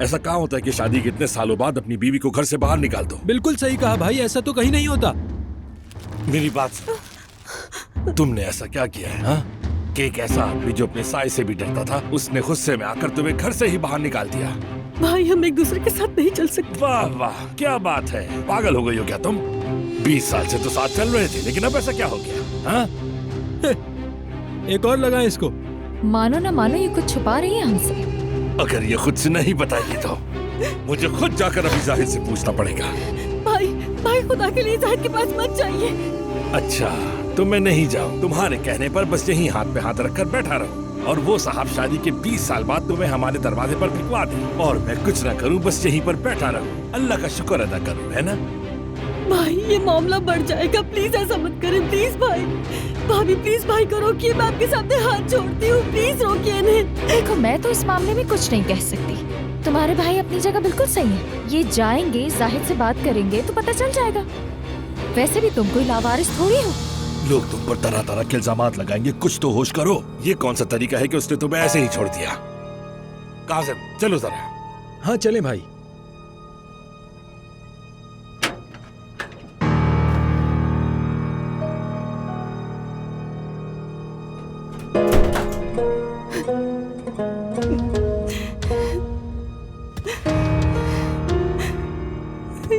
ऐसा कहाँ होता है कि शादी के इतने सालों बाद अपनी बीवी को घर से बाहर निकाल दो? बिल्कुल सही कहा भाई, ऐसा तो कहीं नहीं होता। मेरी बात सुन, तुमने ऐसा क्या किया है? हाँ, कि एक ऐसा आदमी जो अपने साय से भी डरता था, उसने गुस्से में आकर तुम्हें घर से ही बाहर निकाल दिया। भाई हम एक दूसरे के साथ नहीं चल सकते। वाह वाह, क्या बात है, पागल हो गई हो क्या तुम? 20 साल से तो साथ चल रहे थे, लेकिन अब ऐसा क्या हो गया? हाँ? एक और लगाएं इसको। मानो ना मानो ये कुछ छुपा रही है हमसे। अगर ये खुद से नहीं बताएगी तो मुझे खुद जाकर अभी जाहिद से पूछना पड़ेगा। भाई भाई खुदा के लिए जाहिद के पास मत जाइए। अच्छा, तो मैं नहीं जाऊँ, तुम्हारे कहने पर बस यहीं हाथ पे हाथ रखकर बैठा रहूं और वो साहब शादी के 20 साल बाद तुम्हें हमारे दरवाजे पर भिजवा दे और मैं कुछ न करूं, बस यहीं पर बैठा रहूं, अल्लाह का शुक्र अदा करूं, है ना? भाई ये मामला बढ़ जाएगा, प्लीज ऐसा मत करें प्लीज। भाई भाभी प्लीज भाई को रोकिए, मैं आपके सामने हाथ जोड़ती हूँ, प्लीज रोकिए इन्हें। देखो मैं तो इस मामले में कुछ नहीं कह सकती। तुम्हारे भाई अपनी जगह बिल्कुल सही है। ये जाएंगे, जाहिद से बात करेंगे तो पता चल जाएगा। वैसे भी तुम कोई लावारिस थोड़ी हो। लोग तुम पर तरह तरह के इल्जामात लगाएंगे, कुछ तो होश करो। ये कौन सा तरीका है कि उसने तुम्हें ऐसे ही छोड़ दिया? काज़िम चलो जरा। हाँ चले भाई।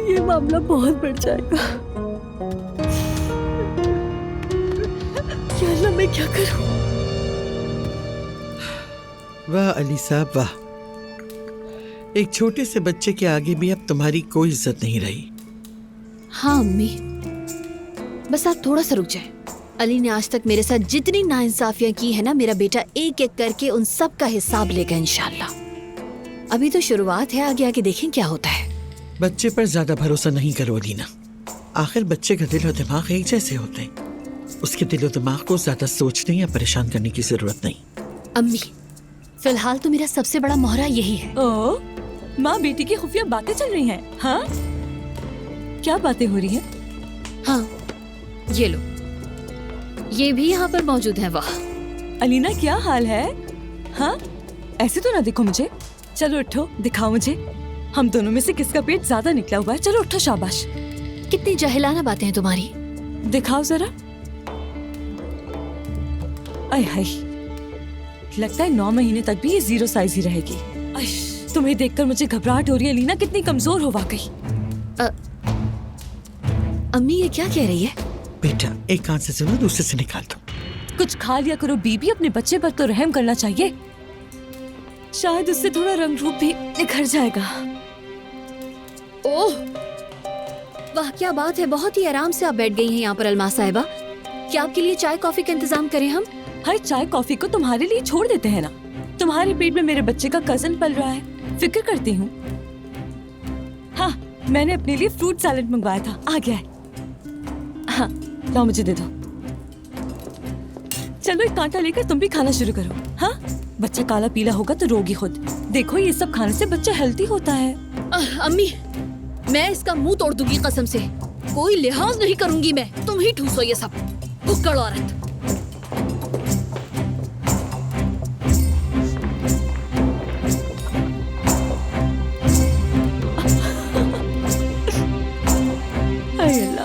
ये मामला बहुत बढ़ जाएगा। या अल्लाह मैं क्या करूं? वाह अली साहब वाह, एक छोटे से बच्चे के आगे भी अब तुम्हारी कोई इज्जत नहीं रही। हाँ अम्मी, बस आप थोड़ा सा रुक जाए। अली ने आज तक मेरे साथ जितनी नाइंसाफियां की है ना, मेरा बेटा एक एक करके उन सब का हिसाब लेगा इंशाल्लाह। अभी तो शुरुआत है, आगे आगे देखें क्या होता है। बच्चे पर ज्यादा भरोसा नहीं करो अलीना। आखिर बच्चे का दिल और दिमाग एक जैसे होते हैं। उसके दिल और दिमाग को ज्यादा सोचने या परेशान करने की जरूरत नहीं। अम्मी फिलहाल तो मेरा सबसे बड़ा मोहरा यही है। ओ, माँ बेटी की खुफिया बातें चल रही हैं। हाँ क्या बातें हो रही हैं? हाँ ये लो, ये भी यहाँ पर मौजूद है। वाह अलीना क्या हाल है? हाँ ऐसे तो ना देखो मुझे। चलो उठो, दिखाओ मुझे हम दोनों में से किसका पेट ज्यादा निकला हुआ है। चलो उठो, शाबाश। कितनी जाहिलाना बातें हैं तुम्हारी। दिखाओ जरा। आय हाय, लगता है 9 महीने तक भी ये 0 साइज ही रहेगी। तुम्हें देखकर मुझे घबराहट हो रही है लीना, कितनी कमजोर हो वाकई। अम्मी ये क्या कह रही है? बेटा एक कान से सुनो, दूसरे से निकाल दो। कुछ खा लिया करो बीबी, अपने बच्चे पर तो रहम करना चाहिए। शायद उससे थोड़ा रंग रूप भी निखर जाएगा। ओह वाह क्या बात है, बहुत ही आराम से आप बैठ गई हैं यहाँ पर अलमा साहिबा। क्या आपके लिए चाय कॉफी का इंतजाम करें हम? हर चाय कॉफी को तुम्हारे लिए छोड़ देते हैं ना। तुम्हारे पेट में मेरे बच्चे का कजन पल रहा है, फिक्र करती हूँ। हाँ मैंने अपने लिए फ्रूट सैलेड मंगवाया था, आ गया है। हाँ लो मुझे दे दो। चलो एक कांटा लेकर तुम भी खाना शुरू करो। हाँ बच्चा काला पीला होगा तो रोगी खुद। देखो ये सब खाने से बच्चा हेल्दी होता है। अम्मी मैं इसका मुंह तोड़ दूंगी कसम से, कोई लिहाज नहीं करूंगी मैं। तुम ही ठूसो ये सब, भुक्कड़ औरत।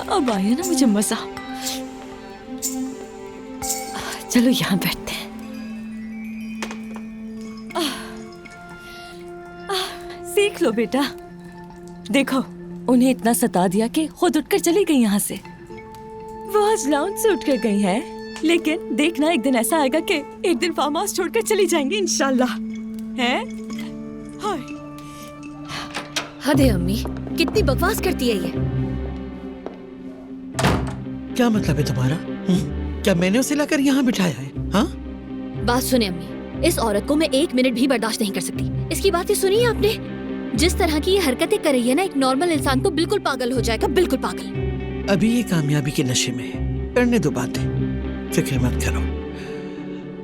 अब आया ना मुझे मजा। चलो यहाँ बैठते हैं। सीख लो बेटा। देखो उन्हें इतना सता दिया कि खुद उठकर चली गई यहाँ से। वो आज लाउंज से उठकर गई है, लेकिन देखना एक दिन ऐसा आएगा कि एक दिन फार्म हाउस छोड़कर चली जाएंगी इंशाल्लाह। हैं? हाय हद है अम्मी, कितनी बकवास करती है ये। क्या मतलब है तुम्हारा? क्या मैंने उसे लाकर यहाँ बिठाया है? हाँ बात सुने अम्मी, इस औरत को मैं 1 मिनट भी बर्दाश्त नहीं कर सकती। इसकी बातें सुनी है आपने? जिस तरह की ये हरकतें कर रही है ना, एक नॉर्मल इंसान तो बिल्कुल पागल हो जाएगा, बिल्कुल पागल। अभी ये कामयाबी के नशे में है, करने दो बातें, फिक्र मत करो,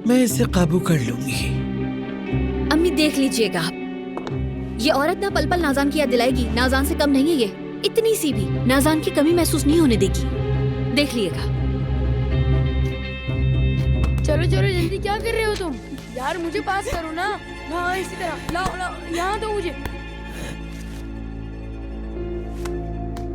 मैं इसे काबू कर लूंगी। अम्मी देख लीजिएगा आप, ये औरत ना पल पल नाज़ान की याद दिलाएगी। नाज़ान से कम नहीं है ये, इतनी सी भी नाज़ान की कमी महसूस नहीं होने देगी, देख लिएगा। चलो चलो जल्दी, क्या कर रहे हो तुम? यार मुझे पास करो ना। हाँ इसी तरह, लाओ लाओ, यहाँ दो मुझे।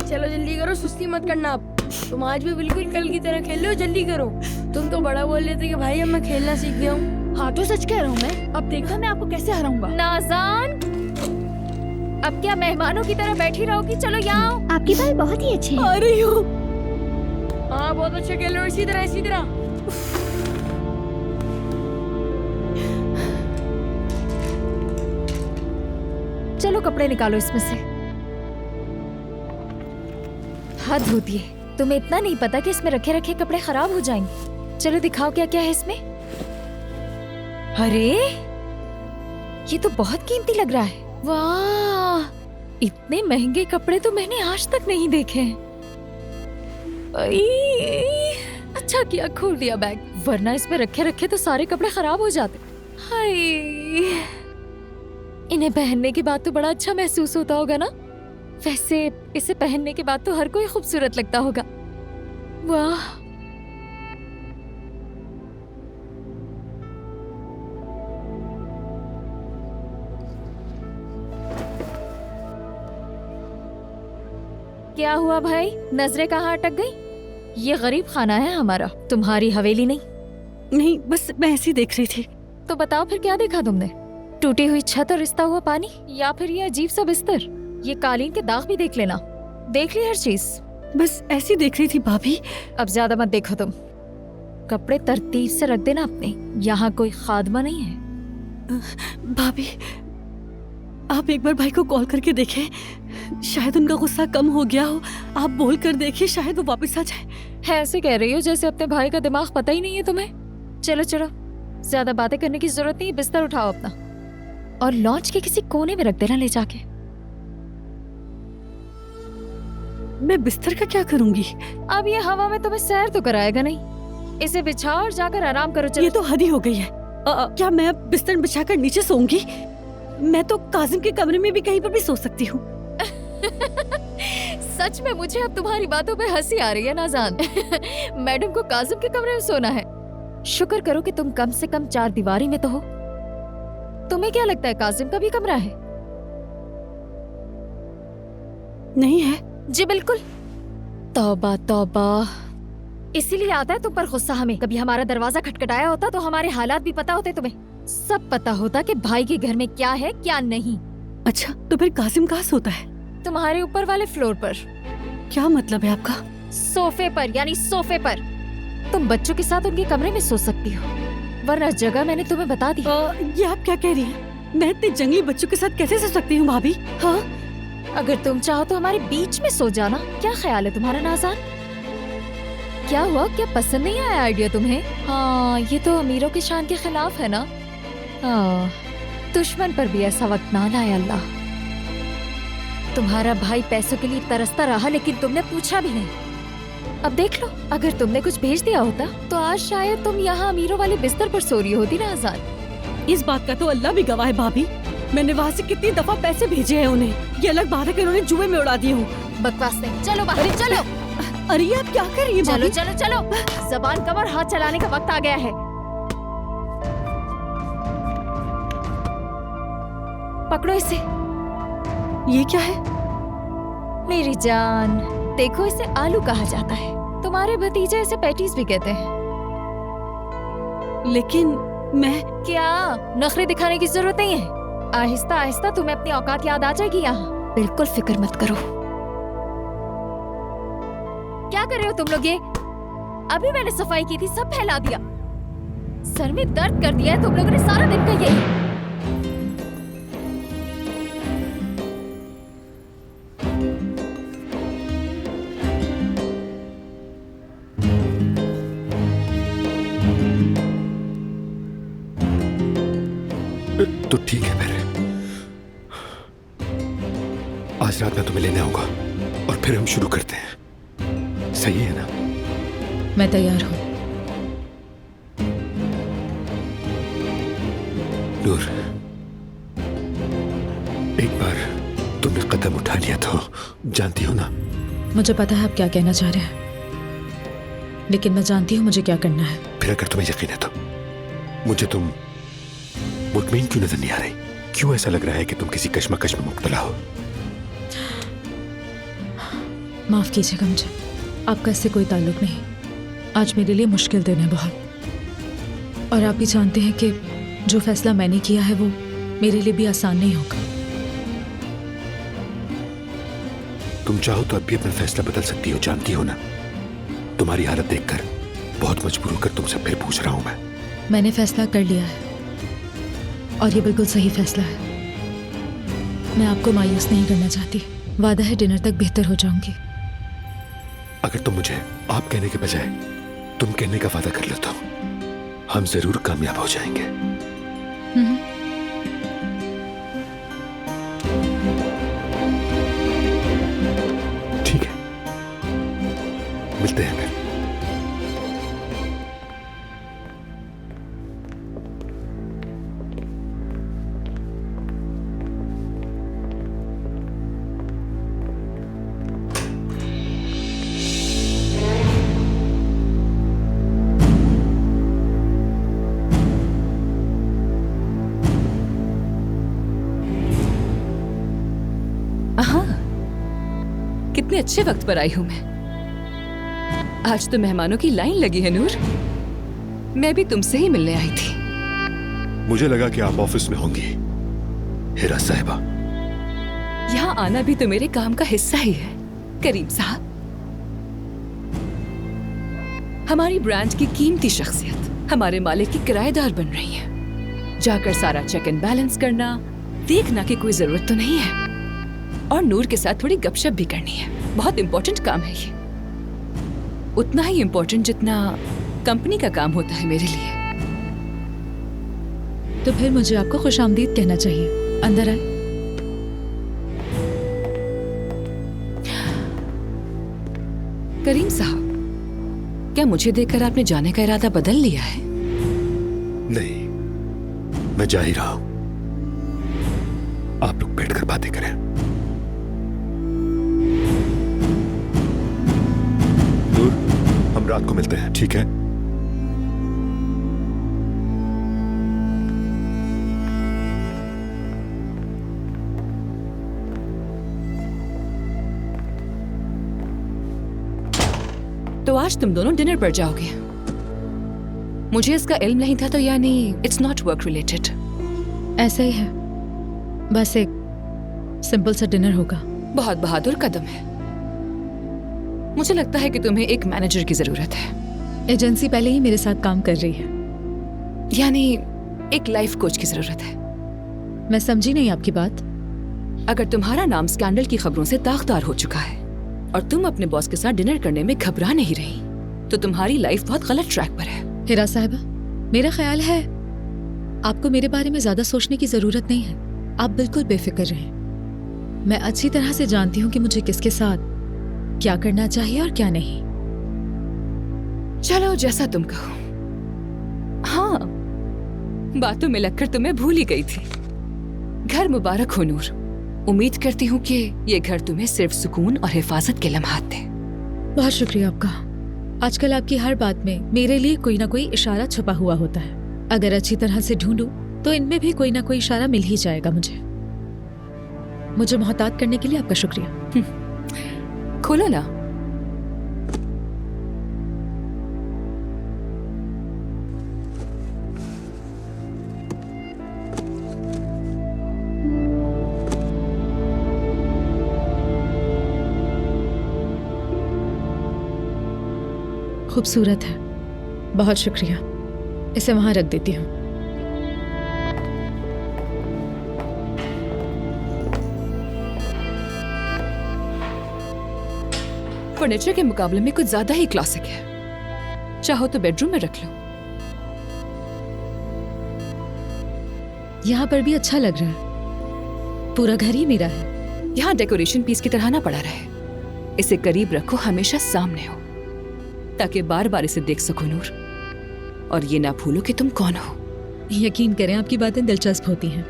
चलो जल्दी करो, सुस्ती मत करना आप। तुम आज भी बिल्कुल कल की तरह खेल लो, जल्दी करो। तुम तो बड़ा बोल रहे थे कि भाई अब मैं खेलना सीख गया हूँ। हाँ तो सच कह रहा हूँ मैं। अब देखो मैं आपको कैसे हराऊंगा। नाज़ान, अब क्या मेहमानों की तरह बैठी रहोगी? चलो यहाँ आओ। आपके बाल बहुत ही अच्छे हैं। आ रही हूँ। हाँ बहुत अच्छा खेल रहे हो, इसी तरह इसी तरह। चलो कपड़े निकालो इसमें से। हद होती है, तुम्हें इतना नहीं पता कि इसमें रखे रखे कपड़े खराब हो जाएंगे। चलो दिखाओ क्या क्या है इसमें। अरे ये तो बहुत कीमती लग रहा है। वाह, इतने महंगे कपड़े तो मैंने आज तक नहीं देखे हैं। अच्छा किया खोल दिया बैग, वरना इसमें रखे रखे तो सारे कपड़े खराब हो जाते। हाय, इन्हें पहनने के बाद तो बड़ा अच्छा महसूस होता होगा ना। वैसे इसे पहनने के बाद तो हर कोई खूबसूरत लगता होगा। वाह, क्या हुआ भाई, नजरें कहाँ अटक गई? ये गरीब खाना है हमारा, तुम्हारी हवेली नहीं। नहीं, बस मैं ऐसे ही देख रही थी। तो बताओ फिर क्या देखा तुमने? टूटी हुई छत और रिश्ता हुआ पानी, या फिर ये अजीब सा बिस्तर? ये कालीन के दाग भी देख लेना। देख ली हर चीज? बस ऐसे ही देख रही थी भाभी। अब ज्यादा मत देखो तुम। कपड़े तरतीब से रख देना अपने, यहाँ कोई खादमा नहीं है। भाभी, आप एक बार भाई को कॉल करके देखें, शायद उनका गुस्सा कम हो गया हो। आप बोल कर देखिए, शायद वो वापस आ जाए। ऐसे कह रही हो जैसे अपने भाई का दिमाग पता ही नहीं है तुम्हें। चलो चलो, ज्यादा बातें करने की जरूरत नहीं, बिस्तर उठाओ अपना और लॉन्च के किसी कोने में रख देना ले जाके। मैं बिस्तर का क्या करूंगी? अब ये हवा में तुम्हें सैर तो कराएगा नहीं। इसे बिछाओ और जाकर आराम करो। चलो। ये तो हद ही हो गई है। क्या मैं अब बिस्तर बिछाकर नीचे सोऊंगी? मैं तो काजिम के कमरे में भी कहीं पर भी सो सकती हूँ। सच में मुझे अब तुम्हारी बातों पे हंसी आ रही है नाज़ान। मैडम को काजिम के कमरे में सोना है। शुक्र करो कि तुम कम से कम 4 दीवारी में तो हो। तुम्हें क्या लगता है काजिम का भी कमरा है? नहीं है। जी बिल्कुल। तौबा तौबा, इसीलिए आता है तुम पर गुस्सा हमें। कभी हमारा दरवाजा खटखटाया होता तो हमारे हालात भी पता होते तुम्हें। सब पता होता कि भाई के घर में क्या है क्या नहीं। अच्छा, तो फिर कासिम कहाँ सोता है? तुम्हारे ऊपर वाले फ्लोर पर। क्या मतलब है आपका? सोफे पर, यानी सोफे पर। तुम बच्चों के साथ उनके कमरे में सो सकती हो, वरना जगह मैंने तुम्हें बता दी। ये आप क्या कह रही हैं? मैं इतने जंगली बच्चों के साथ कैसे सो सकती हूँ भाभी? हाँ, अगर तुम चाहो तो हमारे बीच में सो जाना। क्या ख्याल है तुम्हारा नाज़ान? क्या हुआ, क्या पसंद नहीं आया आइडिया तुम्हें? हाँ, ये तो अमीरों की शान के खिलाफ है ना। हाँ, दुश्मन पर भी ऐसा वक्त ना लाए अल्लाह। तुम्हारा भाई पैसों के लिए तरसता रहा, लेकिन तुमने पूछा भी नहीं। अब देख लो, अगर तुमने कुछ भेज दिया होता तो आज शायद तुम यहाँ अमीरों वाले बिस्तर पर सो रही होती ना आजाद। इस बात का तो अल्लाह भी गवाह है भाभी। मैंने वहाँ से कितनी दफा पैसे भेजे हैं उन्हें। ये अलग बात है कि उन्होंने जुए में उड़ा दिए हूँ। बकवास नहीं, चलो बाहर चलो। अरे ये आप क्या कर रही हैं चलो भाभी? चलो चलो, जबान कम और हाथ चलाने का वक्त आ गया है। पकड़ो इसे। ये क्या है? मेरी जान, देखो इसे आलू कहा जाता है। तुम्हारे भतीजे इसे पैटीज भी कहते हैं। लेकिन मैं क्या नखरे दिखाने की जरूरत नहीं है। आहिस्ता आहिस्ता तुम्हें अपनी औकात याद आ जाएगी। यहाँ बिल्कुल फिक्र मत करो। क्या कर रहे हो तुम लोग? ये अभी मैंने सफाई की थी, सब फैला दिया। सर में दर्द कर दिया है तुम लोगों ने सारा दिन का। यही तो ठीक है, फिर आज रात मैं तुम्हें लेने आऊंगा और फिर हम शुरू करते हैं। सही है ना? मैं तैयार हूँ। नूर, एक बार तुमने कदम उठा लिया तो जानती हो ना। मुझे पता है आप क्या कहना चाह रहे हैं, लेकिन मैं जानती हूँ मुझे क्या करना है। फिर अगर तुम्हें यकीन है तो मुझे तुम मुतमईन क्यों नजर नहीं आ रही? क्यों ऐसा लग रहा है कि तुम किसी कश्मकश में मुब्तला हो? माफ कीजिएगा मुझे, आपका इससे कोई ताल्लुक नहीं। आज मेरे लिए मुश्किल दिन है बहुत, और आप भी जानते हैं कि जो फैसला मैंने किया है वो मेरे लिए भी आसान नहीं होगा। तुम चाहो तो अब भी अपना फैसला बदल सकती हो, जानती हो ना। तुम्हारी हालत देखकर बहुत मजबूर होकर तुमसे फिर पूछ रहा हूं मैं। मैंने फैसला कर लिया है और ये बिल्कुल सही फैसला है। मैं आपको मायूस नहीं करना चाहती। वादा है डिनर तक बेहतर हो जाऊंगी। अगर तुम मुझे आप कहने के बजाय तुम कहने का वादा कर लो तो हम जरूर कामयाब हो जाएंगे। ठीक है, मिलते हैं फिर। कितने अच्छे वक्त पर आई हूँ मैं। आज तो मेहमानों की लाइन लगी है नूर। मैं भी तुमसे ही मिलने आई थी। मुझे लगा कि आप ऑफिस में होंगी हिरा साहिबा। यहाँ आना भी तो मेरे काम का हिस्सा ही है करीम साहब। हमारी ब्रांच की कीमती शख्सियत हमारे मालिक की किराएदार बन रही है। जाकर सारा चेक एंड बैलेंस करना, देखना कि कोई जरूरत तो नहीं है, और नूर के साथ थोड़ी गपशप भी करनी है। बहुत इंपॉर्टेंट काम है ये, उतना ही इंपॉर्टेंट जितना कंपनी का काम होता है मेरे लिए। तो फिर मुझे आपको खुशामदीद कहना चाहिए। अंदर आए। करीम साहब, क्या मुझे देखकर आपने जाने का इरादा बदल लिया है? नहीं, मैं जा ही रहा हूं। आप लोग बैठकर बातें करें। दूर, हम रात को मिलते हैं, ठीक है? तो आज तुम दोनों डिनर पर जाओगे। मुझे इसका इल्म नहीं था, तो यानी इट्स नॉट वर्क रिलेटेड। ऐसा ही है, बस एक सिंपल सा डिनर होगा। बहुत बहादुर कदम है। मुझे लगता है कि तुम्हें एक मैनेजर की जरूरत है। एजेंसी पहले ही मेरे साथ काम कर रही है। यानी एक लाइफ कोच की जरूरत है। मैं समझी नहीं आपकी बात। अगर तुम्हारा नाम स्कैंडल की खबरों से दागदार हो चुका है और तुम अपने बॉस के साथ डिनर करने में घबरा नहीं रही, तो तुम्हारी लाइफ बहुत गलत ट्रैक पर है। हिरा साहिबा, मेरा ख्याल है आपको मेरे बारे में ज्यादा सोचने की जरूरत नहीं है। आप बिल्कुल बेफिक्र रहें। मैं अच्छी तरह से जानती हूँ कि मुझे किसके साथ क्या करना चाहिए और क्या नहीं। चलो, जैसा तुम कहो। हाँ, बातों में लगकर तुम्हें भूल ही गई थी। घर मुबारक हो नूर। उम्मीद करती हूँ कि ये घर तुम्हें सिर्फ सुकून और हिफाजत के लम्हात दे। बहुत शुक्रिया आपका। आजकल आपकी हर बात में मेरे लिए कोई ना कोई इशारा छुपा हुआ होता है। अगर अच्छी तरह से ढूंढूं तो इनमें भी कोई ना कोई इशारा मिल ही जाएगा मुझे मोहतात करने के लिए आपका शुक्रिया। खोलो ना। खूबसूरत है, बहुत शुक्रिया। इसे वहां रख देती हूँ। फर्नीचर के मुकाबले में कुछ ज्यादा ही क्लासिक है। चाहो तो बेडरूम में रख लो। यहाँ पर भी अच्छा लग रहा है। पूरा घर ही मेरा है। यहाँ डेकोरेशन पीस की तरह ना पड़ा रहे। इसे करीब रखो, हमेशा सामने हो, ताकि बार बार इसे देख सको नूर। और ये ना भूलो कि तुम कौन हो। यकीन करें, आपकी बातें दिलचस्प होती हैं।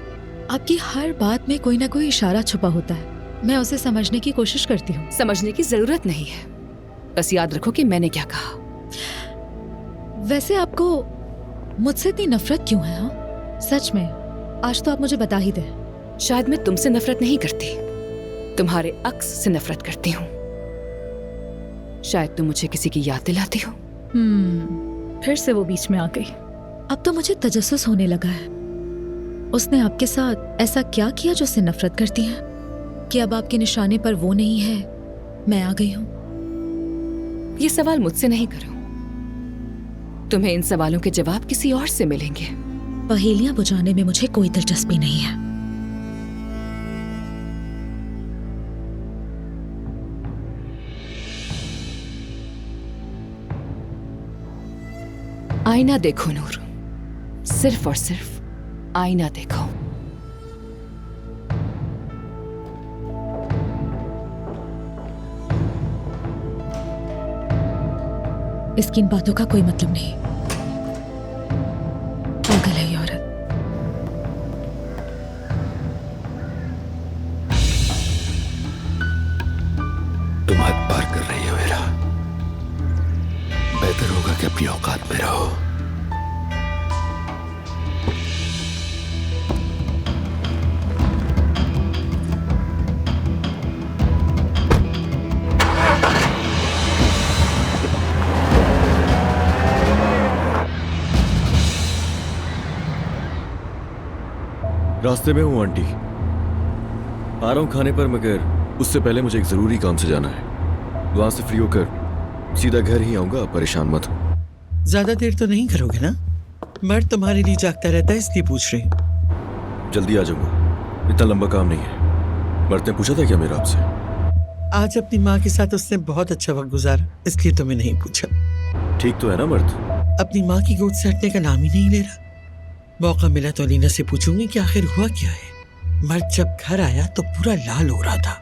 आपकी हर बात में कोई ना कोई इशारा छुपा होता है। मैं उसे समझने की कोशिश करती हूँ। समझने की जरूरत नहीं है, बस याद रखो कि मैंने क्या कहा। वैसे आपको मुझसे इतनी नफरत क्यों है? हाँ, सच में आज तो आप मुझे बता ही दें। शायद मैं तुमसे नफरत नहीं करती, तुम्हारे अक्स से नफरत करती हूँ। शायद तुम मुझे किसी की याद दिलाती हो। फिर से वो बीच में आ गई। अब तो मुझे तजस्सुस होने लगा है। उसने आपके साथ ऐसा क्या किया जो उससे नफरत करती है कि अब आपके निशाने पर वो नहीं है, मैं आ गई हूं? ये सवाल मुझसे नहीं करो। तुम्हें इन सवालों के जवाब किसी और से मिलेंगे। पहेलियां बुझाने में मुझे कोई दिलचस्पी नहीं है। आईना देखो नूर, सिर्फ और सिर्फ आईना देखो। इसकी इन बातों का कोई मतलब नहीं। पागल है ये औरत। तुम हद पार कर रही हो मेरा। बेहतर होगा कि अपनी औकात में रहो। रास्ते में हूँ आंटी, आ रहा हूँ खाने पर, मगर उससे पहले मुझे एक जरूरी काम से जाना है। वहां से फ्री होकर सीधा घर ही आऊंगा, परेशान मत हो। ज्यादा देर तो नहीं करोगे ना? मर्द तुम्हारे लिए जागता रहता है, इसलिए पूछ रही हूँ। जल्दी आ जाऊंगा, इतना लंबा काम नहीं है। मर्द ने पूछा था क्या मेरा आपसे? आज अपनी माँ के साथ उसने बहुत अच्छा वक्त गुजारा, इसलिए तुम्हें नहीं पूछा। ठीक तो है ना मर्द? अपनी माँ की गोद से हटने का नाम ही नहीं ले रहा। मौका मिला तो अलीना से पूछूंगी कि आखिर हुआ क्या है। मर्द जब घर आया तो पूरा लाल हो रहा था,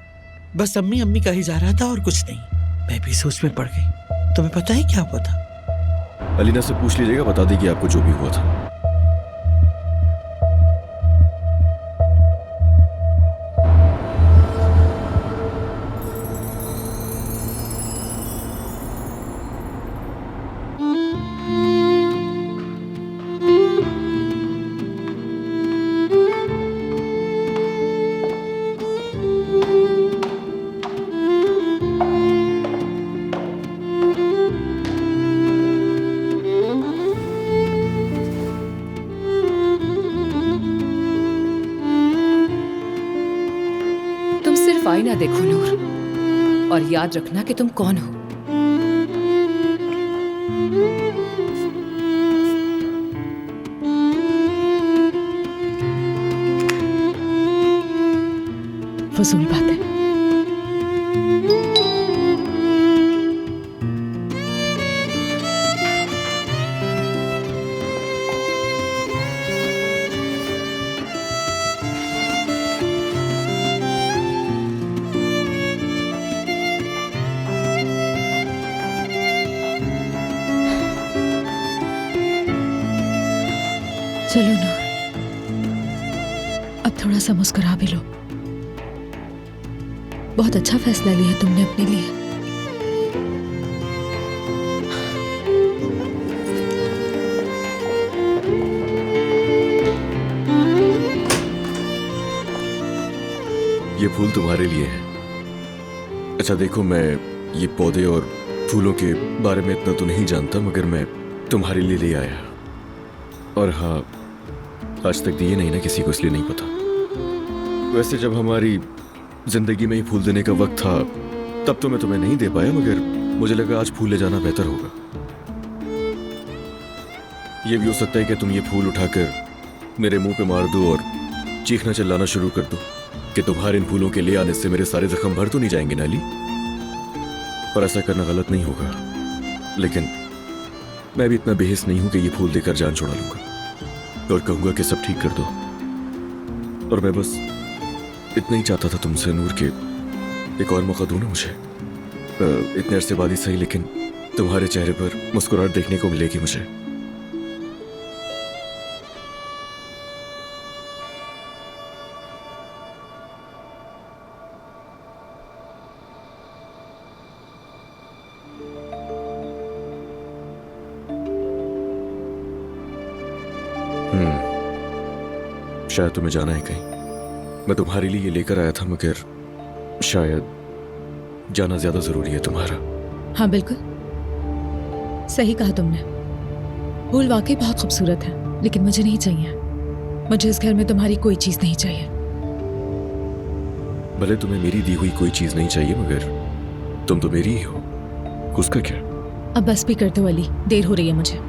बस अम्मी अम्मी का ही जा रहा था और कुछ नहीं। मैं भी सोच में पड़ गई। तुम्हें पता है क्या हुआ था? अलीना से पूछ लीजिएगा, बता देगी आपको जो भी हुआ था। आईना देखो नूर, और याद रखना कि तुम कौन हो। फजूल बात है। चलो नूर, अब थोड़ा सा मुस्कुरा भी लो। बहुत अच्छा फैसला लिया तुमने अपने लिए। ये फूल तुम्हारे लिए है। अच्छा देखो, मैं ये पौधे और फूलों के बारे में इतना तो नहीं जानता, मगर मैं तुम्हारे लिए ले आया। और हाँ, आज तक दिए नहीं ना किसी को, इसलिए नहीं पता। वैसे जब हमारी जिंदगी में ही फूल देने का वक्त था तब तो मैं तुम्हें नहीं दे पाया, मगर मुझे लगा आज फूल ले जाना बेहतर होगा। ये भी हो सकता है कि तुम ये फूल उठाकर मेरे मुंह पे मार दो और चीखना चिल्लाना शुरू कर दो कि तुम्हारे इन फूलों के ले आने से मेरे सारे जख्म भर तो नहीं जाएंगे नाली। और ऐसा करना गलत नहीं होगा, लेकिन मैं भी इतना बेहिस नहीं हूं कि ये फूल देकर जान छुड़ा लूंगा और कहूंगा कि सब ठीक कर दो। और मैं बस इतना ही चाहता था तुमसे नूर के एक और मौका दो ना मुझे। इतने अरसे बाद ही सही, लेकिन तुम्हारे चेहरे पर मुस्कुराहट देखने को मिलेगी मुझे। शायद तुम्हें जाना है कहीं। मैं तुम्हारे लिए ये लेकर आया था, मगर शायद जाना ज्यादा जरूरी है तुम्हारा। हाँ बिल्कुल, सही कहा तुमने। फूल वाकई बहुत खूबसूरत है, लेकिन मुझे नहीं चाहिए। मुझे इस घर में तुम्हारी कोई चीज नहीं चाहिए। भले तुम्हें मेरी दी हुई कोई चीज नहीं चाहिए, मगर तुम तो मेरी ही हो, उसका क्या? अब बस भी कर दो अली, देर हो रही है मुझे।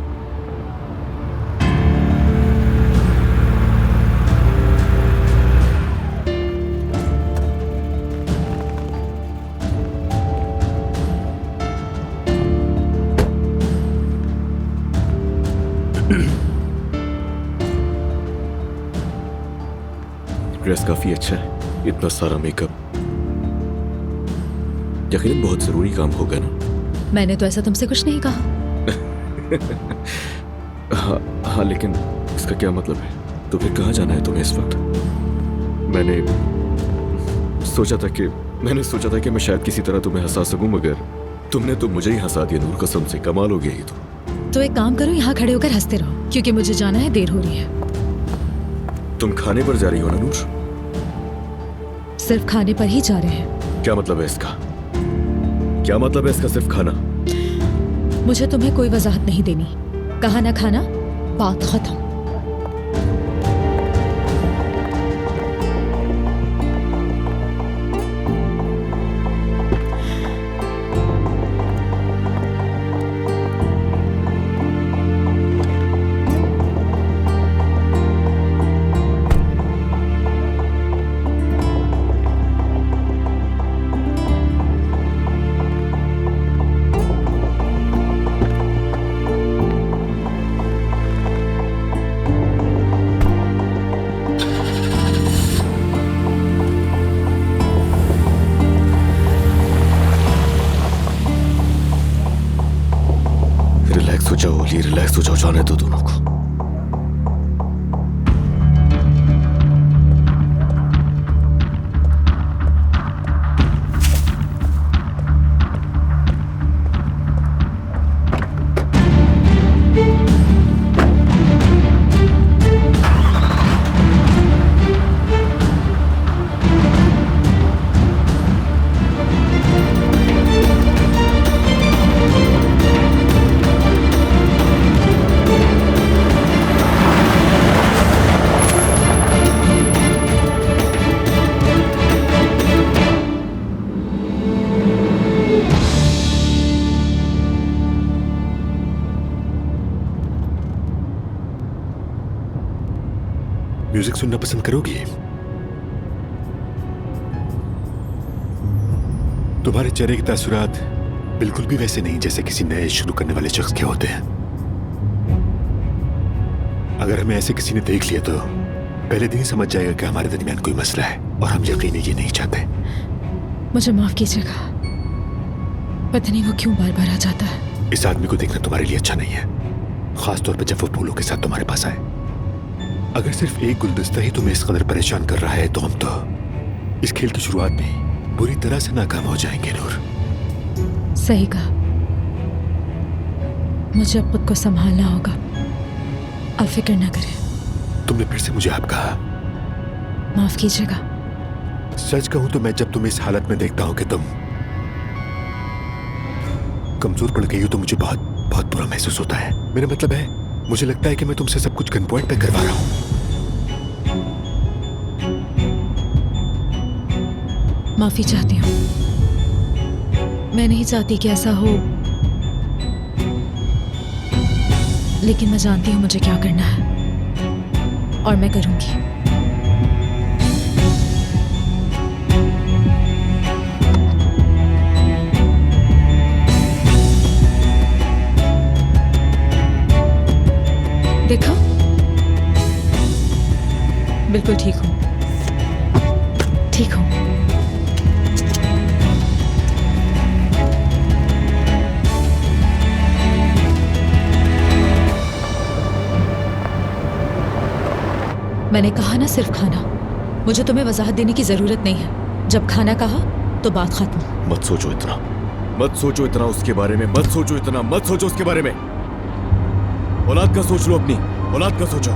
ड्रेस काफी अच्छा है, इतना सारा मेकअप, यकीनन बहुत जरूरी काम होगा ना? मैंने तो ऐसा तुमसे कुछ नहीं कहा। हाँ, लेकिन इसका क्या मतलब है? तो फिर कहाँ जाना है तुम्हें इस वक्त? मैंने सोचा था कि मैं शायद किसी तरह तुम्हें हंसा सकूं, मगर तुमने तो मुझे ही हंसा दिया। नूर, कसम से कमाल हो गया ये तो एक काम करो, यहाँ खड़े होकर हंसते रहो, क्योंकि मुझे जाना है, देर हो रही है। तुम खाने पर जा रही हो ना नूर? सिर्फ खाने पर ही जा रहे हैं। क्या मतलब है इसका? क्या मतलब है इसका, सिर्फ खाना? मुझे तुम्हें कोई वजाहत नहीं देनी। कहा ना खाना, बात खत्म। रिलैक्स हो जाओ, जाने दो दोनों को। म्यूजिक सुनना पसंद करोगी? तुम्हारे चेहरे के तासुरात बिल्कुल भी वैसे नहीं जैसे किसी नए शुरू करने वाले शख्स के होते हैं। अगर हमें ऐसे किसी ने देख लिया तो पहले दिन ही समझ जाएगा कि हमारे दरमियान कोई मसला है, और हम यकीनन ये नहीं चाहते। मुझे माफ कीजिएगा, पता नहीं वो क्यों बार बार आ जाता है। इस आदमी को देखना तुम्हारे लिए अच्छा नहीं है, खासतौर पर जब वो फूलों के साथ तुम्हारे पास आए। अगर सिर्फ एक गुलदस्ता ही तुम्हें इस कदर परेशान कर रहा है तो हम तो इस खेल की शुरुआत में बुरी तरह से नाकाम हो जाएंगे। नूर, सही कहा, मुझे अब खुद को संभालना होगा। आप फिक्र न करें। तुमने फिर से मुझे आप कहा। माफ कीजिएगा। सच कहूं तो मैं जब तुम्हें इस हालत में देखता हूं कि तुम कमजोर पड़ गई हो तो मुझे बहुत बहुत बुरा महसूस होता है। मेरा मतलब है, मुझे लगता है कि मैं तुमसे सब कुछ गन पॉइंट पे करवा रहा हूं। माफी चाहती हूँ, मैं नहीं चाहती कि ऐसा हो, लेकिन मैं जानती हूँ मुझे क्या करना है और मैं करूंगी। देखा, बिल्कुल ठीक हूँ, ठीक हूँ। मैंने कहा ना सिर्फ खाना, मुझे तुम्हें वजाहत देने की जरूरत नहीं है। जब खाना कहा तो बात खत्म। मत सोचो इतना, मत सोचो इतना उसके बारे में, मत सोचो इतना, मत सोचो उसके बारे में। औलाद का सोच लो, अपनी औलाद का सोचो।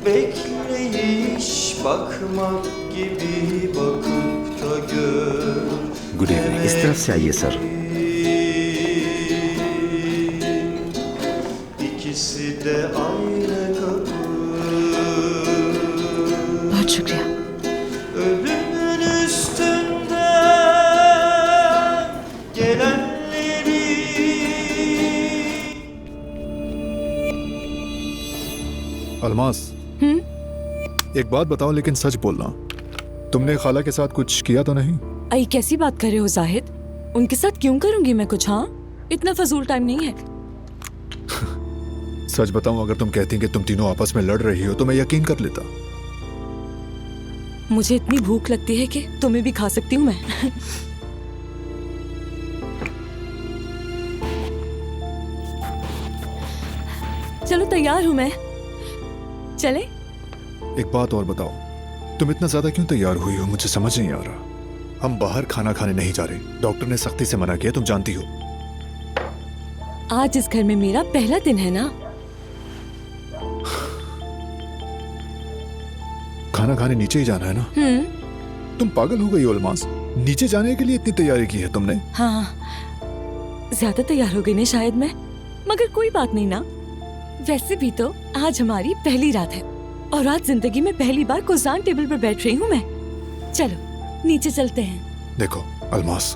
Bekleyiş bakmak gibi bakıp da gör. Good evening. इस तरफ से आइए sir. İkisi de aynı kapı. बहुत शुक्रिया। Ölümün üstünde gelenleri. अलमास, एक बात बताओ लेकिन सच बोलना, तुमने खाला के साथ कुछ किया तो नहीं? आई कैसी बात कर रहे हो जाहिद? उनके साथ क्यों करूंगी मैं कुछ? हाँ, इतना फजूल टाइम नहीं है। सच बताऊं, अगर तुम कहती कि तुम तीनों आपस में लड़ रही हो तो मैं यकीन कर लेता। मुझे इतनी भूख लगती है कि तुम्हें भी खा सकती हूँ मैं। चलो तैयार हूँ मैं, चले? एक बात और बताओ, तुम इतना ज्यादा क्यों तैयार हुई हो? मुझे समझ नहीं आ रहा। हम बाहर खाना खाने नहीं जा रहे, डॉक्टर ने सख्ती से मना किया, तुम जानती हो। आज इस घर में मेरा पहला दिन है ना। खाना खाने नीचे ही जाना है ना? तुम पागल हो गई हो अलमास, नीचे जाने के लिए इतनी तैयारी की है तुमने? हाँ, ज्यादा तैयार हो गई ना शायद मैं, मगर कोई बात नहीं ना। वैसे भी तो आज हमारी पहली रात है और आज जिंदगी में पहली बार कुर्सान टेबल पर बैठ रही हूँ मैं। चलो नीचे चलते हैं। देखो अलमास,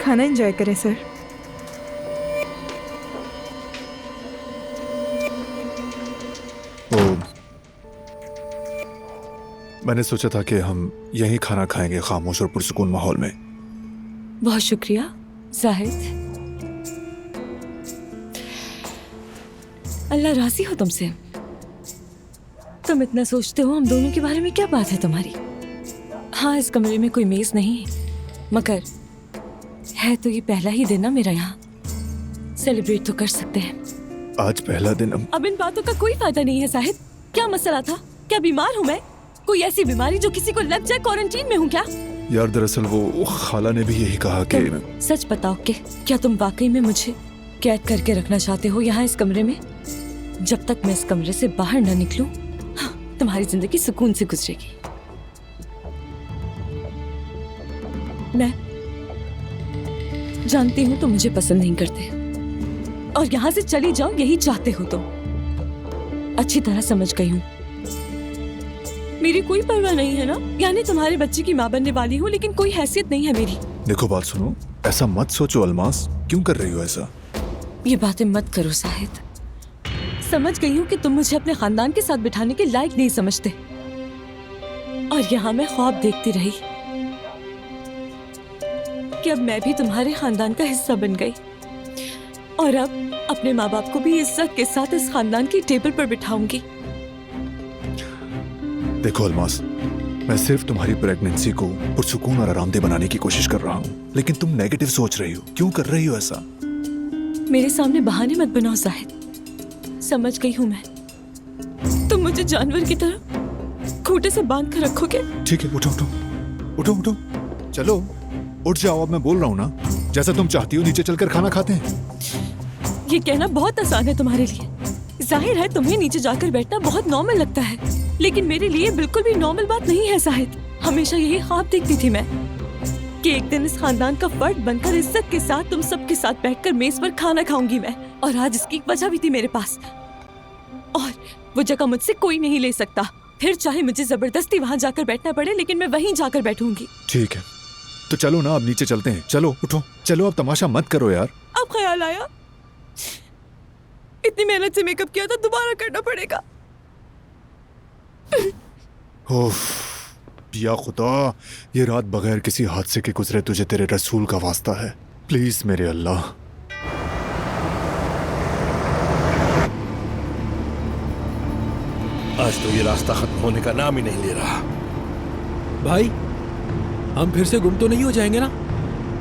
खाना एंजॉय करें सर। मैंने सोचा था कि हम यहीं खाना खाएंगे, खामोश और पुरसुकून माहौल में। बहुत शुक्रिया जाहिद, अल्लाह राजी हो तुमसे। तुम इतना सोचते हो हम दोनों के बारे में, क्या बात है तुम्हारी? हाँ, इस कमरे में कोई मेज नहीं, मगर है तो ये पहला ही दिन ना मेरा यहाँ, सेलिब्रेट तो कर सकते हैं। आज पहला दिन। अब इन बातों का कोई फायदा नहीं है जाहिद। क्या मसला था? क्या बीमार हूँ मैं? कोई ऐसी बीमारी जो किसी को लग जाए? क्वारंटीन में हूँ क्या? यार दरअसल वो खाला ने भी यही कहा कि सच बताओ कि क्या तुम वाकई में मुझे कैद करके रखना चाहते हो यहाँ इस कमरे में? जब तक मैं इस कमरे से बाहर न निकलूं, तुम्हारी जिंदगी सुकून से गुजरेगी। मैं जानती हूँ तुम मुझे पसंद नहीं करते और यहाँ से चली जाओ यही चाहते हो तुम। अच्छी तरह समझ गई हूँ, मेरी कोई परवाह नहीं है ना। यानी तुम्हारे बच्चे की माँ बनने वाली हूँ, लेकिन कोई हैसियत नहीं है मेरी। देखो बात सुनो, ऐसा मत सोचो अलमास, क्यों कर रही हो ऐसा? ये बातें मत करो साहिद। समझ गई हूँ कि तुम मुझे अपने खानदान के साथ बिठाने के लायक नहीं समझते, और यहाँ मैं ख्वाब देखती रही कि अब मैं भी तुम्हारे खानदान का हिस्सा बन गई, और अब अपने माँ बाप को भी इज्जत के साथ इस खानदान की टेबल पर बिठाऊंगी। देखो अलमास, मैं सिर्फ तुम्हारी प्रेगनेंसी को पुरसुकून और आरामदेह बनाने की कोशिश कर रहा हूँ, लेकिन तुम नेगेटिव सोच रही हो। क्यों कर रही हो ऐसा? मेरे सामने बहाने मत बनाओ जाहिद। समझ गई हूँ मैं, तुम मुझे जानवर की तरह खूंटे से बांध कर रखोगे। ठीक है, उठो उठो उठो उठो, चलो उठ जाओ। अब मैं बोल रहा हूँ ना, जैसा तुम चाहती हो नीचे चलकर खाना खाते हैं। ये कहना बहुत आसान है तुम्हारे लिए। जाहिर है तुम्हें नीचे जाकर बैठना बहुत नॉर्मल लगता है, लेकिन मेरे लिए बिल्कुल भी नॉर्मल बात नहीं है जाहिद। हमेशा यही ख्वाब देखती थी मैं कि एक दिन इस खानदान का फर्द बनकर इज्जत के साथ तुम सबके साथ बैठकर मेज पर खाना खाऊंगी मैं। और आज इसकी वजह भी थी मेरे पास, और वो जगह मुझसे कोई नहीं ले सकता। फिर चाहे मुझे जबरदस्ती वहां जाकर बैठना पड़े, लेकिन मैं वहीं जाकर बैठूंगी। ठीक है, तो चलो ना, अब नीचे चलते हैं। चलो उठो, चलो अब तमाशा मत करो यार। अब ख्याल आया, इतनी मेहनत से मेकअप किया था, दोबारा करना पड़ेगा। या खुदा, ये रात बगैर किसी हादसे के गुजरे तुझे तेरे रसूल का वास्ता है, प्लीज मेरे अल्लाह। आज तो ये रास्ता खत्म होने का नाम ही नहीं ले रहा। भाई, हम फिर से गुम तो नहीं हो जाएंगे ना?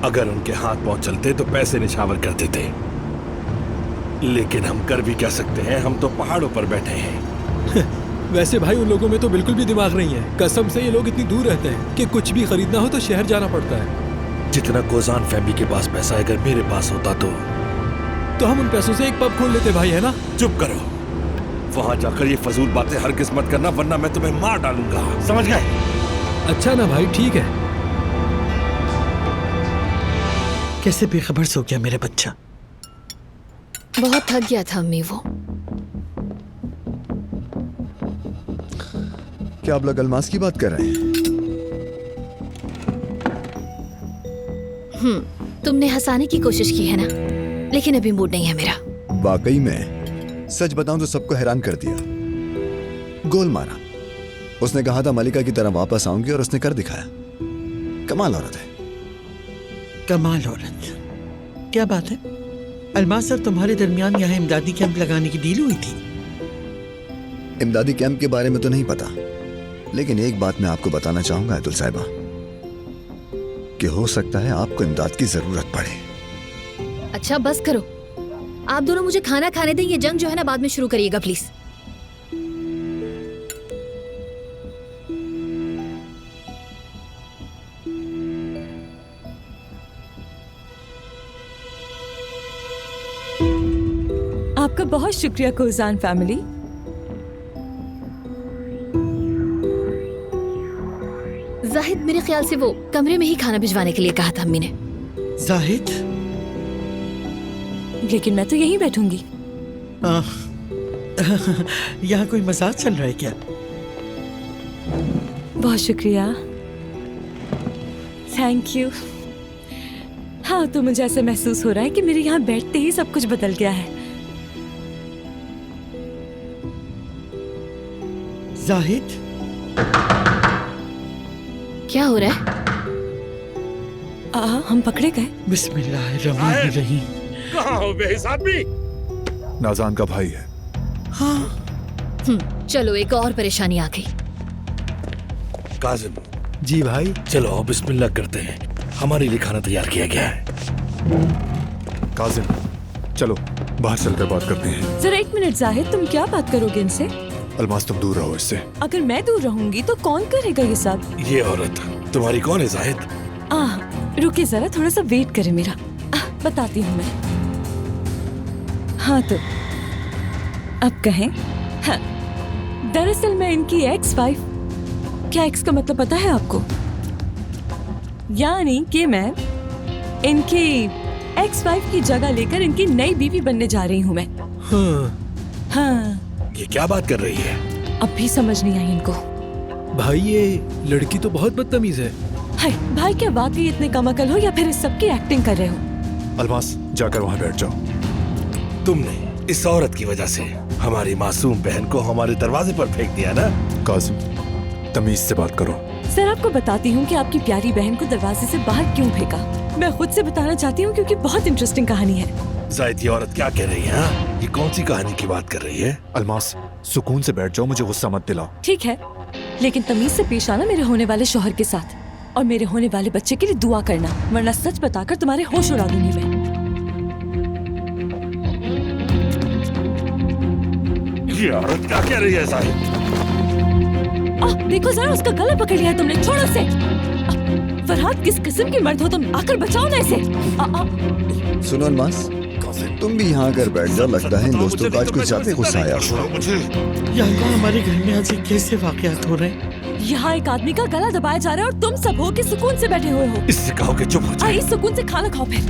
अगर उनके हाथ पांव चलते तो पैसे निछावर कर देते, लेकिन हम कर भी क्या सकते हैं? हम तो पहाड़ों पर बैठे हैं। वैसे भाई उन लोगों में तो बिल्कुल भी दिमाग नहीं है। कसम से ये लोग इतनी दूर रहते हैं कि कुछ भी खरीदना हो तो शहर जाना पड़ता है। जितना कोजान फैमिली के पास पैसा है, अगर मेरे पास होता तो हम उन पैसों से एक पब खोल लेते भाई, है ना? चुप करो। वहां जाकर ये फजूल बातें हरगिज़ मत करना, वरना मैं तुम्हें मार डालूंगा, समझ गए? अच्छा ना भाई, ठीक है। कैसे बेखबर सो गया मेरा बच्चा? बहुत थक गया था अम्मी वो। क्या आप लोग अलमास की बात कर रहे हैं? तुमने हंसाने की कोशिश की है ना, लेकिन अभी मूड नहीं है मेरा। वाकई में सच बताऊं तो सबको हैरान कर दिया। गोल मारा। उसने कहा था मलिका की तरह वापस आऊंगी और उसने कर दिखाया। कमाल औरत है। कमाल औरत। क्या बात है अलमास सर, तुम्हारे दरमियान यहाँ इमदादी कैंप लगाने की डील हुई थी? इमदादी कैंप के बारे में तो नहीं पता, लेकिन एक बात मैं आपको बताना चाहूंगा अतुल साहिबा, कि हो सकता है आपको इमदाद की जरूरत पड़े। अच्छा बस करो, आप दोनों मुझे खाना खाने दें। ये जंग जो है ना बाद में शुरू करिएगा प्लीज। आपका बहुत शुक्रिया कोजान फैमिली। जाहिद, मेरे ख्याल से वो कमरे में ही खाना भिजवाने के लिए कहा था अम्मी ने। जाहिद? लेकिन मैं तो यहीं बैठूंगी। यहाँ कोई मजाक चल रहा है क्या? बहुत शुक्रिया, थैंक यू। हाँ, तो मुझे ऐसा महसूस हो रहा है कि मेरे यहाँ बैठते ही सब कुछ बदल गया है। जाहिद? क्या हो रहा है? हम पकड़े गए। बिस्मिल्लाहिर्रहमानिर्रहीम। कहाँ हो बेहिस आदमी? नाजान का भाई है। हाँ। चलो एक और परेशानी आ गई। काजिम। जी भाई। चलो अब बिस्मिल्लाह करते हैं, हमारे लिए खाना तैयार किया गया है। काजिम चलो बाहर चलकर बात करते हैं। जरा एक मिनट जाहिद, तुम क्या बात करोगे इनसे? अलमास तुम दूर रहो इससे। अगर मैं दूर रहूंगी तो कौन करेगा ये सब? ये औरत तुम्हारी कौन है जाहिद? रुके जरा, थोड़ा सा वेट करे मेरा। बताती हूँ मैं। हाँ तो अब कहें। हाँ, दरअसल मैं इनकी एक्स वाइफ। क्या एक्स का मतलब पता है आपको? यानी कि मैं इनकी एक्स वाइफ की जगह लेकर इनकी नई बीवी बनने जा रही हूँ मैं। हाँ। ये क्या बात कर रही है? अब भी समझ नहीं आई इनको। भाई ये लड़की तो बहुत बदतमीज है। हाय भाई, क्या वाकई इतने कम अकल हो या फिर इस सब की एक्टिंग कर रहे हो? अलमास जाकर वहाँ बैठ जाओ। तुमने इस औरत की वजह से हमारी मासूम बहन को हमारे दरवाजे पर फेंक दिया ना? कासिम तमीज से बात करो। सर आपको बताती हूँ कि आपकी प्यारी बहन को दरवाजे से बाहर क्यों फेंका। मैं खुद से बताना चाहती हूँ क्योंकि बहुत इंटरेस्टिंग कहानी है। जाहिद, ये औरत क्या कह रही है? हाँ? ये कौन सी कहानी की बात कर रही है? अलमास सुकून से बैठ जाओ, मुझे गुस्सा मत दिलाओ। ठीक है, लेकिन तमीज से पेश आना मेरे होने वाले शौहर के साथ, और मेरे होने वाले बच्चे के लिए दुआ करना, वरना सच बताकर तुम्हारे होश उड़ा दूंगी मैं। ये औरत क्या कह रही है जाहिद? देखो जरा, उसका गला पकड़ लिया है तुमने, छोड़ो उसे। फरहाद, किस किस्म की मर्द हो तुम? आकर बचाओ ना इसे। सुनो अलमास, तुम भी यहाँ आकर बैठ जाओ। लगता है इन दोस्तों का आज कुछ ज्यादा गुस्सा आया। यहाँ हमारे घर में आज कैसे वाकयात हो रहे हैं? यहाँ एक आदमी का गला दबाया जा रहा है और तुम सब हो के सुकून से बैठे हुए हो। इससे कहो कि चुप हो जाए। सुकून से खाना खाओ फिर।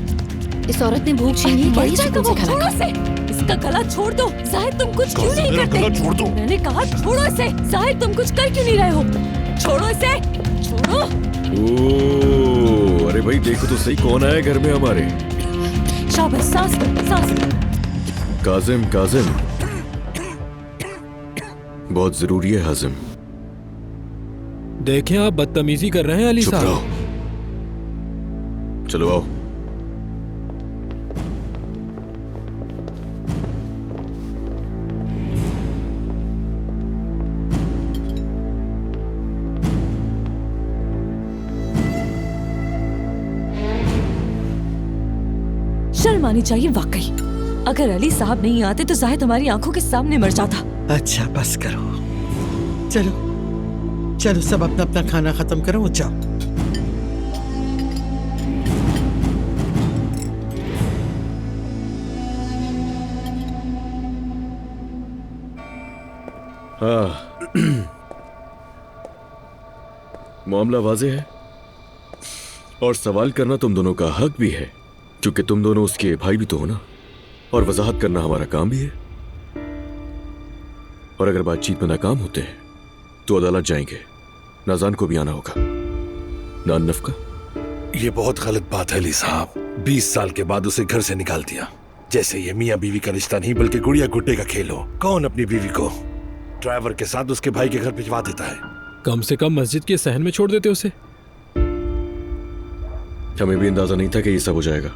इस औरत ने भूख छीनी है, क्या ये सुकून से खाना खाए? इसका गला छोड़ दो। जाहिद, तुम कुछ क्यों नहीं करते? गला छोड़ दो। मैंने कहा छोड़ो इसे। जाहिद, तुम कुछ कर क्यों नहीं रहे हो? छोड़ो इसे, छोड़ो। अरे भाई देखो तो सही, कौन आया घर में हमारे? शाबाश, सांस लो, सांस लो। काजिम, काजिम बहुत जरूरी है हाजिम। देखें आप बदतमीजी कर रहे हैं अली साहब। चलो आओ। शर्म आनी चाहिए वाकई। अगर अली साहब नहीं आते तो जाहिद हमारी आंखों के सामने मर जाता। अच्छा बस करो। चलो चलो, सब अपना अपना खाना खत्म करो और जाओ। मामला वाज़ेह है और सवाल करना तुम दोनों का हक भी है, क्योंकि तुम दोनों उसके भाई भी तो हो ना, और वजाहत करना हमारा काम भी है। और अगर बातचीत में नाकाम होते हैं तो अदालत जाएंगे। नाजान को भी आना होगा। नान नफका। ये बहुत गलत बात है अली साहब। 20 साल के बाद उसे घर से निकाल दिया, जैसे ये मियाँ बीवी का रिश्ता नहीं बल्कि गुड़िया गुड्डे का खेल हो। कौन अपनी बीवी को ड्राइवर के साथ उसके भाई के घर भिजवा देता है? कम से कम मस्जिद के सहन में छोड़ देते उसे। हमें भी अंदाजा नहीं था कि ये सब हो जाएगा।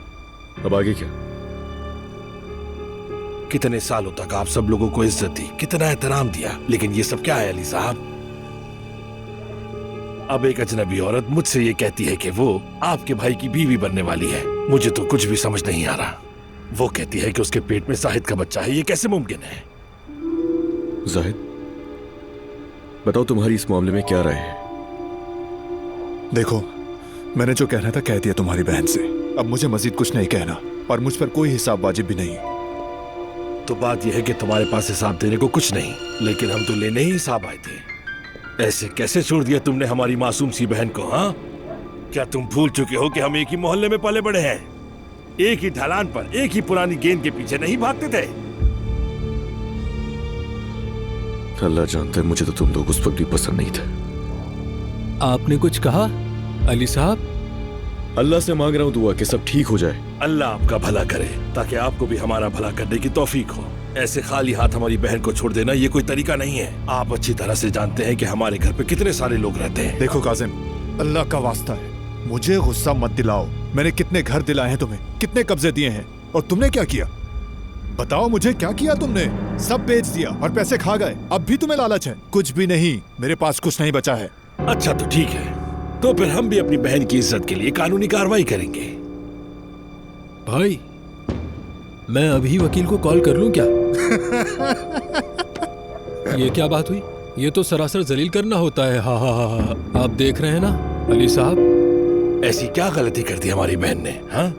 अब आगे क्या? कितने सालों तक आप सब लोगों को इज्जत दी, कितना एहतराम दिया, लेकिन ये सब क्या है अली साहब? अब एक अजनबी औरत मुझसे ये कहती है कि वो आपके भाई की बीवी बनने वाली है। मुझे तो कुछ भी समझ नहीं आ रहा। वो कहती है कि उसके पेट में जाहिद का बच्चा है। ये कैसे मुमकिन है? जाहिद, बताओ तुम्हारी इस मामले में क्या राय है? देखो, मैंने जो कहना था कह दिया तुम्हारी बहन से। अब मुझे मजीद कुछ नहीं कहना और मुझ पर कोई हिसाब वाजिब भी नहीं। तो बात यह है कि तुम्हारे पास हिसाब देने को कुछ नहीं, लेकिन हम तो लेने ही हिसाब आए थे। ऐसे कैसे छोड़ दिया तुमने हमारी मासूम सी बहन को? हाँ, क्या तुम भूल चुके हो कि हम एक ही मोहल्ले में पले बड़े हैं? एक ही ढलान पर एक ही पुरानी गेंद के पीछे नहीं भागते थे? अल्लाह जानता है, मुझे तो तुम लोग उस वक्त भी पसंद नहीं थे। आपने कुछ कहा अली साहब? अल्लाह से मांग रहा हूँ दुआ कि सब ठीक हो जाए। अल्लाह आपका भला करे ताकि आपको भी हमारा भला करने की तौफीक हो। ऐसे खाली हाथ हमारी बहन को छोड़ देना ये कोई तरीका नहीं है। आप अच्छी तरह से जानते हैं कि हमारे घर पे कितने सारे लोग रहते हैं। देखो काजिम, अल्लाह का वास्ता है, मुझे गुस्सा मत दिलाओ। मैंने कितने घर दिलाए हैं तुम्हें, कितने कब्जे दिए हैं, और तुमने क्या किया? बताओ मुझे, क्या किया तुमने? सब बेच दिया और पैसे खा गए। अब भी तुम्हें लालच है? कुछ भी नहीं, मेरे पास कुछ नहीं बचा है। अच्छा तो ठीक है, तो फिर हम भी अपनी बहन की इज्जत के लिए कानूनी कार्रवाई करेंगे। भाई, मैं अभी वकील को कॉल कर लूं क्या? ये क्या बात हुई? ये तो सरासर जलील करना होता है। हा हा हा। आप देख रहे हैं ना अली साहब, ऐसी क्या गलती कर दी हमारी बहन ने? हाँ,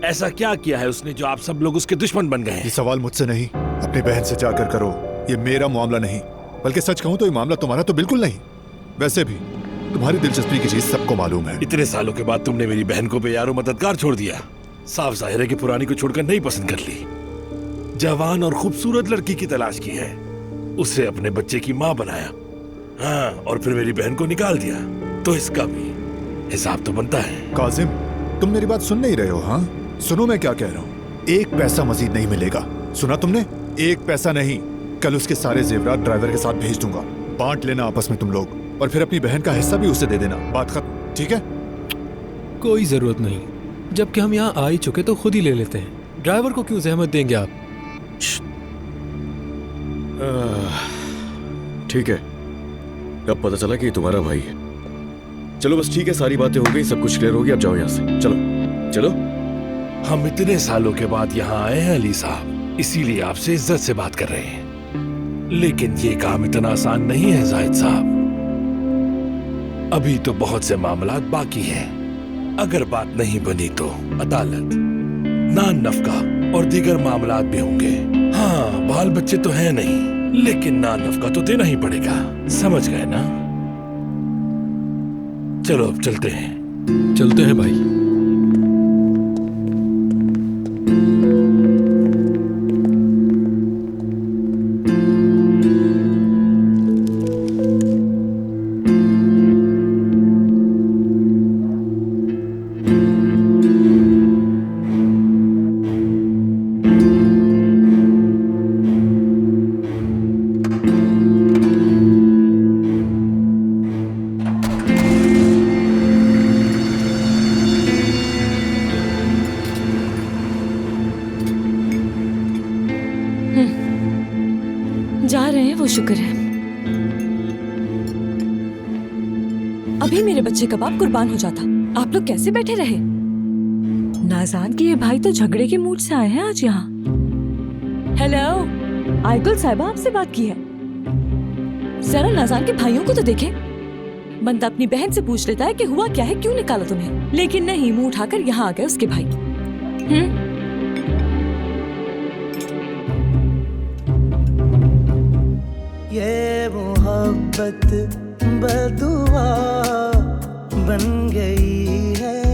ऐसा क्या किया है उसने जो आप सब लोग उसके दुश्मन बन गए हैं? ये सवाल मुझसे नहीं, अपनी बहन से जाकर करो। ये मेरा मामला नहीं, बल्कि सच कहूँ तो ये मामला तुम्हारा तो बिल्कुल नहीं। वैसे भी तुम्हारी दिलचस्पी की चीज सबको मालूम है। इतने सालों के बाद तुमने मेरी बहन को बेयारो मददगार छोड़ दिया। साफ जाहिर है कि पुरानी को छोड़कर नहीं पसंद कर ली। जवान और खूबसूरत लड़की की तलाश की है, उसे अपने बच्चे की माँ बनाया, हाँ, और फिर मेरी बहन को निकाल दिया। तो इसका भी हिसाब तो बनता है। काजिम, तुम मेरी बात सुन नहीं रहे हो? हाँ, सुनो मैं क्या कह रहा हूँ। 1 पैसा मजीद नहीं मिलेगा। सुना तुमने? 1 पैसा नहीं। कल उसके सारे जेवरात ड्राइवर के साथ भेज दूंगा। बांट लेना आपस में तुम लोग, और फिर अपनी बहन का हिस्सा भी उसे दे देना। बात खत्म, ठीक है? कोई जरूरत नहीं, जबकि हम यहाँ आ ही चुके तो खुद ही ले लेते हैं। ड्राइवर को क्यों जहमत देंगे आप? ठीक है, अब पता चला कि ये तुम्हारा भाई है। चलो बस ठीक है, सारी बातें हो गई, सब कुछ क्लियर हो गया। अब जाओ यहाँ से, चलो चलो। हम इतने सालों के बाद यहाँ आए हैं अली साहब, इसीलिए आपसे इज्जत से बात कर रहे हैं। लेकिन ये काम इतना आसान नहीं है जाहिद साहब। अभी तो बहुत से मामलात बाकी हैं। अगर बात नहीं बनी तो अदालत, नान नफका और दीगर मामलात भी होंगे। हाँ, बाल बच्चे तो हैं नहीं, लेकिन नान नफका तो देना ही पड़ेगा। समझ गए ना? चलो अब चलते हैं। चलते हैं भाई। जा रहे हैं, वो शुक्र है। अभी मेरे बच्चे का बाप कुर्बान हो जाता। आप लोग कैसे बैठे रहे? नाज़ान के ये भाई तो झगड़े के मूड से आए हैं आज यहाँ। हेलो, आइकुल साहिबा आपसे बात की है। जरा नाज़ान के भाइयों को तो देखे। बंदा अपनी बहन से पूछ लेता है कि हुआ क्या है, क्यों निकाला तुम्हें, लेकिन नहीं, मुंह उठाकर यहाँ आ गए उसके भाई। ये मोहब्बत बदुआ बन गई है।